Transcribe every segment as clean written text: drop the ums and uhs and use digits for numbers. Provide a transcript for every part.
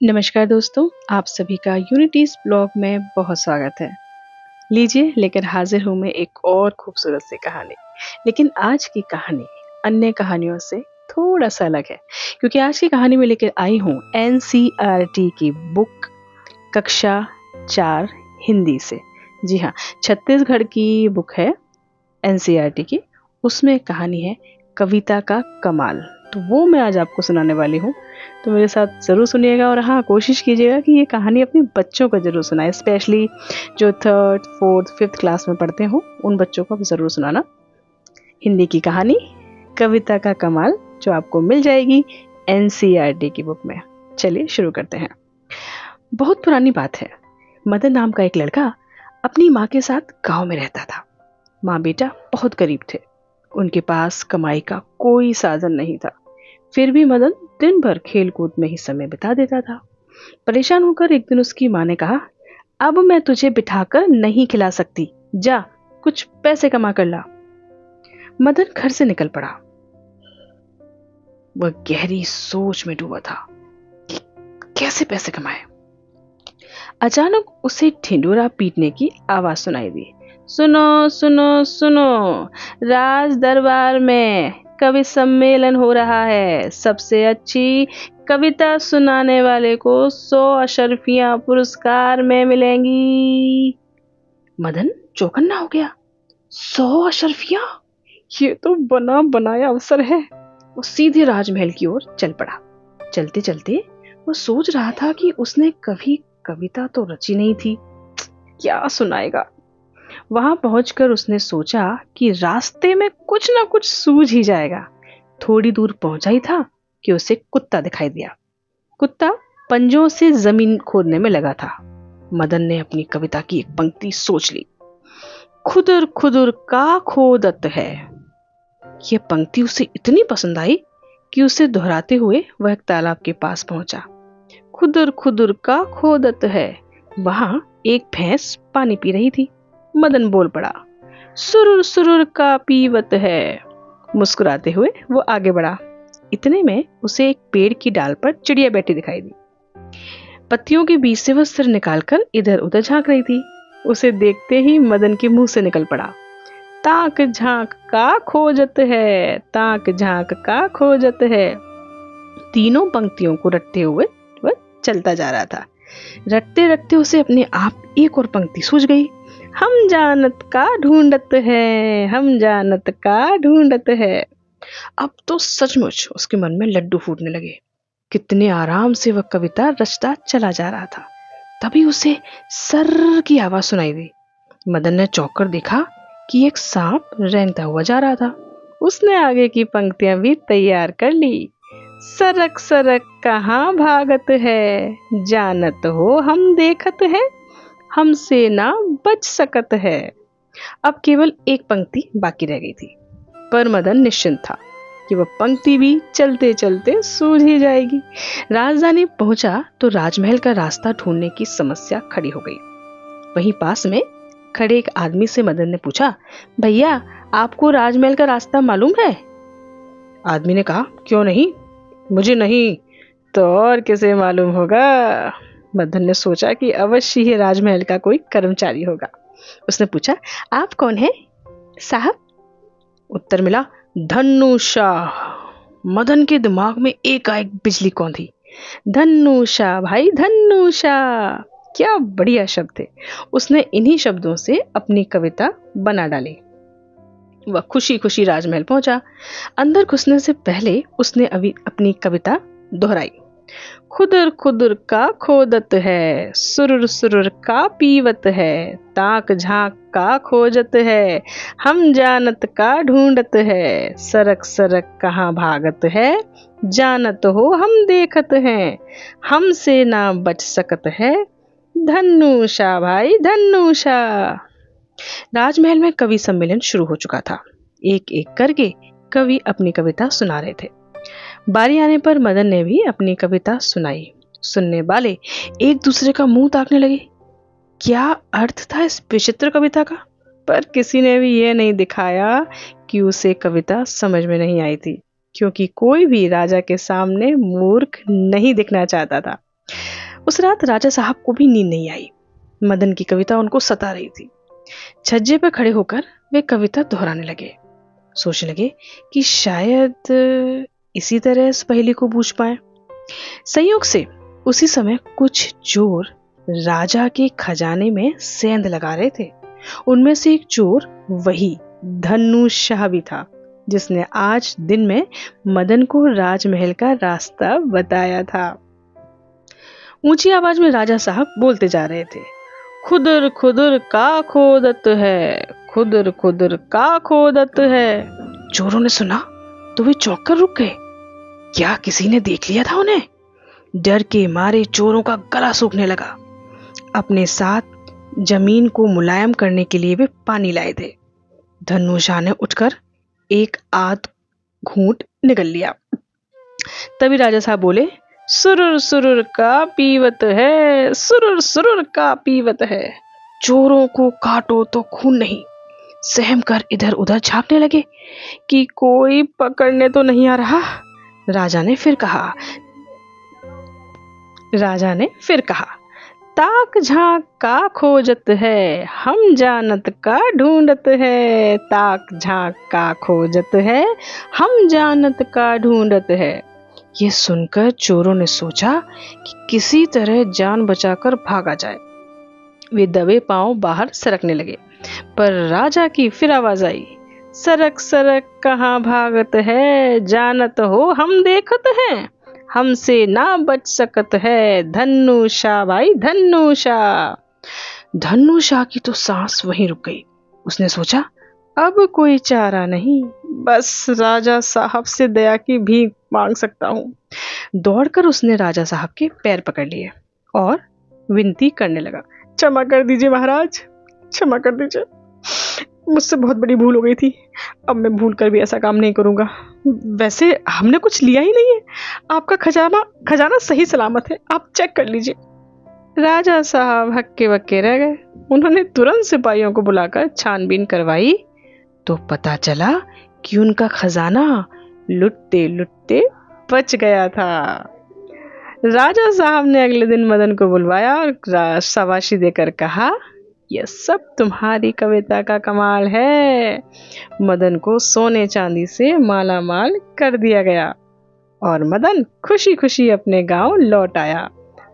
नमस्कार दोस्तों, आप सभी का यूनिटीज ब्लॉग में बहुत स्वागत है। लीजिए लेकर हाजिर हूँ मैं एक और खूबसूरत सी कहानी। लेकिन आज की कहानी अन्य कहानियों से थोड़ा सा अलग है, क्योंकि आज की कहानी में लेकर आई हूँ एनसीईआरटी की बुक कक्षा 4 हिंदी से। जी हाँ, छत्तीसगढ़ की बुक है एनसीईआरटी की। उसमें कहानी है कविता का कमाल। तो वो मैं आज आपको सुनाने वाली हूँ, तो मेरे साथ ज़रूर सुनिएगा। और हाँ, कोशिश कीजिएगा कि ये कहानी अपने बच्चों को ज़रूर सुनाए, स्पेशली जो 3rd, 4th, 5th क्लास में पढ़ते हो उन बच्चों को ज़रूर सुनाना। हिंदी की कहानी कविता का कमाल, जो आपको मिल जाएगी एनसीईआरटी की बुक में। चलिए शुरू करते हैं। बहुत पुरानी बात है। मदन नाम का एक लड़का अपनी माँ के साथ गाँव में रहता था। माँ बेटा बहुत गरीब थे, उनके पास कमाई का कोई साधन नहीं था। फिर भी मदन दिन भर खेल कूद में ही समय बिता देता था। परेशान होकर एक दिन उसकी माँ ने कहा, अब मैं तुझे बिठाकर नहीं खिला सकती, जा कुछ पैसे कमा कर ला। मदन घर से निकल पड़ा। वह गहरी सोच में डूबा था कि कैसे पैसे कमाए। अचानक उसे ढिंडोरा पीटने की आवाज सुनाई दी। सुनो सुनो सुनो, राज दरबार में कवि सम्मेलन हो रहा है। सबसे अच्छी कविता सुनाने वाले को 100 अशर्फियां पुरस्कार में मिलेंगी। मदन चौकन्ना हो गया। 100 अशर्फियां? ये तो बना बनाया अवसर है। वो सीधे राजमहल की ओर चल पड़ा। चलते चलते वो सोच रहा था कि उसने कभी कविता तो रची नहीं थी, क्या सुनाएगा। वहां पहुंचकर उसने सोचा कि रास्ते में कुछ ना कुछ सूझ ही जाएगा। थोड़ी दूर पहुंचा ही था कि उसे कुत्ता दिखाई दिया। कुत्ता पंजों से जमीन खोदने में लगा था। मदन ने अपनी कविता की एक पंक्ति सोच ली। खुदर खुदर का खोदत है। यह पंक्ति उसे इतनी पसंद आई कि उसे दोहराते हुए वह एक तालाब के पास पहुंचा। खुदर खुदर का खोदत है। वहां एक भैंस पानी पी रही थी। मदन बोल पड़ा, सुरुर सुरुर का पीवत है। मुस्कुराते हुए वो आगे बढ़ा। इतने में उसे एक पेड़ की डाल पर चिड़िया बैठी दिखाई दी। पत्तियों के बीच से वह सिर निकालकर इधर उधर झांक रही थी। उसे देखते ही मदन के मुंह से निकल पड़ा, ताक झांक का खोजत है, ताक झांक का खोजत है। तीनों पंक्तियों को रटते हुए वह चलता जा रहा था। रटते रटते उसे अपने आप एक और पंक्ति सूझ गई। हम जानत का ढूंढत है, हम जानत का ढूंढत है। अब तो सचमुच उसके मन में लड्डू फूटने लगे। कितने आराम से वह कविता रचता चला जा रहा था। तभी उसे सर की आवाज सुनाई दी। मदन ने चौंक कर देखा कि एक सांप रेंगता हुआ जा रहा था। उसने आगे की पंक्तियां भी तैयार कर ली। सरक सरक कहाँ भागत है, जानत हो हम देखत है, हमसे ना बच सकत है। अब केवल एक पंक्ति बाकी रह गई थी, पर मदन निश्चिंत था कि वह पंक्ति भी चलते चलते सूझ ही जाएगी। राजधानी पहुंचा तो राजमहल का रास्ता ढूंढने की समस्या खड़ी हो गई। वहीं पास में खड़े एक आदमी से मदन ने पूछा, भैया आपको राजमहल का रास्ता मालूम है? आदमी ने कहा, क्यों नहीं, मुझे नहीं तो और किसे मालूम होगा। मदन ने सोचा कि अवश्य ही राजमहल का कोई कर्मचारी होगा। उसने पूछा, आप कौन हैं साहब? उत्तर मिला, धन्नु शाह। मदन के दिमाग में एकाएक बिजली कौंधी। धन्नु शाह भाई, धन्नु शाह, क्या बढ़िया शब्द थे। उसने इन्हीं शब्दों से अपनी कविता बना डाली। वह खुशी खुशी राजमहल पहुंचा। अंदर घुसने से पहले उसने अभी अपनी कविता दोहराई। खुदर खुदर का खोदत है, सुरुर सुरुर का पीवत है, ताक झांक का खोजत है, हम जानत का ढूंढत है, सरक सरक कहाँ भागत है, जानत हो हम देखत हैं, हमसे ना बच सकत है, धन्नु शाह भाई धन्नु शाह। राजमहल में कवि सम्मेलन शुरू हो चुका था। एक एक करके कवि अपनी कविता सुना रहे थे। बारी आने पर मदन ने भी अपनी कविता सुनाई। सुनने वाले एक दूसरे का मुंह ताकने लगे। क्या अर्थ था इस विचित्र कविता का? पर किसी ने भी यह नहीं दिखाया कि उसे कविता समझ में नहीं आई थी, क्योंकि कोई भी राजा के सामने मूर्ख नहीं दिखना चाहता था। उस रात राजा साहब को भी नींद नहीं आई। मदन की कविता उनको सता रही थी। छज्जे पर खड़े होकर वे कविता दोहराने लगे। सोचने लगे कि शायद इसी तरह इस पहेली को बूझ पाए। संयोग से उसी समय कुछ चोर राजा के खजाने में सेंध लगा रहे थे। उनमें से एक चोर वही धन्नू शाह भी था, जिसने आज दिन में मदन को राजमहल का रास्ता बताया था। ऊंची आवाज में राजा साहब बोलते जा रहे थे, खुदर खुदर का खोदत है, खुदर खुदर का खोदत है। चोरों ने सुना तो वे चौंक कर रुक गए। क्या किसी ने देख लिया था उन्हें? डर के मारे चोरों का गला सूखने लगा। अपने साथ जमीन को मुलायम करने के लिए वे पानी लाए थे। धन्नू शाह ने उठकर एक आध घूंट निगल लिया। तभी राजा साहब बोले, सुरुर सुरुर का पीवत है, सुरुर सुरुर का पीवत है। चोरों को काटो तो खून नहीं। सहम कर इधर उधर झांकने लगे कि कोई पकड़ने तो नहीं आ रहा। राजा ने फिर कहा, ताक झांक का खोजत है, हम जानत का ढूंढत है। ताक झांक का खोजत है, हम जानत का ढूंढत है। ये सुनकर चोरों ने सोचा कि किसी तरह जान बचाकर भागा जाए। वे दबे पांव बाहर सरकने लगे, पर राजा की फिर आवाज आई, सरक सरक कहाँ भागत है, जानत हो हम देखत हैं, हमसे ना बच सकत है, धन्नू शाह भाई धन्नू शाह। धन्नू शाह की तो सांस वहीं रुक गई। उसने सोचा, अब कोई चारा नहीं, बस राजा साहब से दया की भीख मांग सकता हूँ। दौड़कर उसने राजा साहब के पैर पकड़ लिए और विनती करने लगा, क्षमा कर दीजिए महाराज, क्षमा कर दीजिए, मुझसे बहुत बड़ी भूल हो गई थी। अब मैं भूल कर भी ऐसा काम नहीं करूंगा। वैसे हमने कुछ लिया ही नहीं है, आपका खजाना सही सलामत है, आप चेक कर लीजिए। राजा साहब हक्के बक्के रह गए। उन्होंने तुरंत सिपाहियों को बुलाकर छानबीन करवाई तो पता चला कि उनका खजाना लुटते लुटते बच गया था। राजा साहब ने अगले दिन मदन को बुलवाया और शाबाशी देकर कहा, यह सब तुम्हारी कविता का कमाल है। मदन को सोने चांदी से माला माल कर दिया गया और मदन खुशी खुशी अपने गांव लौट आया।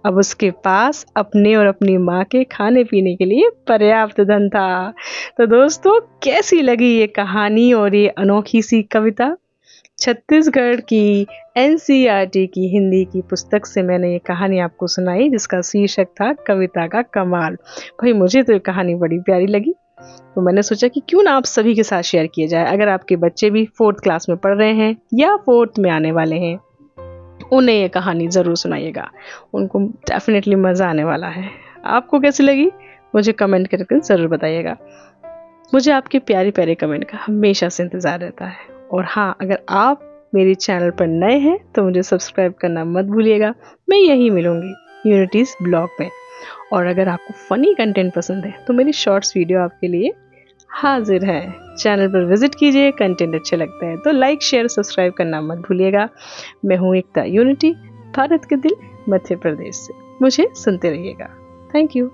अब उसके पास अपने और अपनी माँ के खाने पीने के लिए पर्याप्त धन था। तो दोस्तों, कैसी लगी ये कहानी और ये अनोखी सी कविता? छत्तीसगढ़ की एनसीईआरटी की हिंदी की पुस्तक से मैंने ये कहानी आपको सुनाई, जिसका शीर्षक था कविता का कमाल। भाई मुझे तो ये कहानी बड़ी प्यारी लगी, तो मैंने सोचा कि क्यों ना आप सभी के साथ शेयर किया जाए। अगर आपके बच्चे भी 4th क्लास में पढ़ रहे हैं या 4th में आने वाले हैं, उन्हें ये कहानी ज़रूर सुनाइएगा, उनको डेफिनेटली मज़ा आने वाला है। आपको कैसी लगी मुझे कमेंट करके ज़रूर बताइएगा। मुझे आपके प्यारे प्यारे कमेंट का हमेशा से इंतज़ार रहता है। और हाँ, अगर आप मेरे चैनल पर नए हैं तो मुझे सब्सक्राइब करना मत भूलिएगा। मैं यहीं मिलूँगी यूनिटीज़ ब्लॉग में। और अगर आपको फ़नी कंटेंट पसंद है तो मेरी शॉर्ट्स वीडियो आपके लिए हाजिर है। चैनल पर विजिट कीजिए, कंटेंट अच्छे लगता है तो लाइक शेयर सब्सक्राइब करना मत भूलिएगा। मैं हूँ एकता यूनिटी, भारत के दिल, मध्य प्रदेश से। मुझे सुनते रहिएगा। Thank you.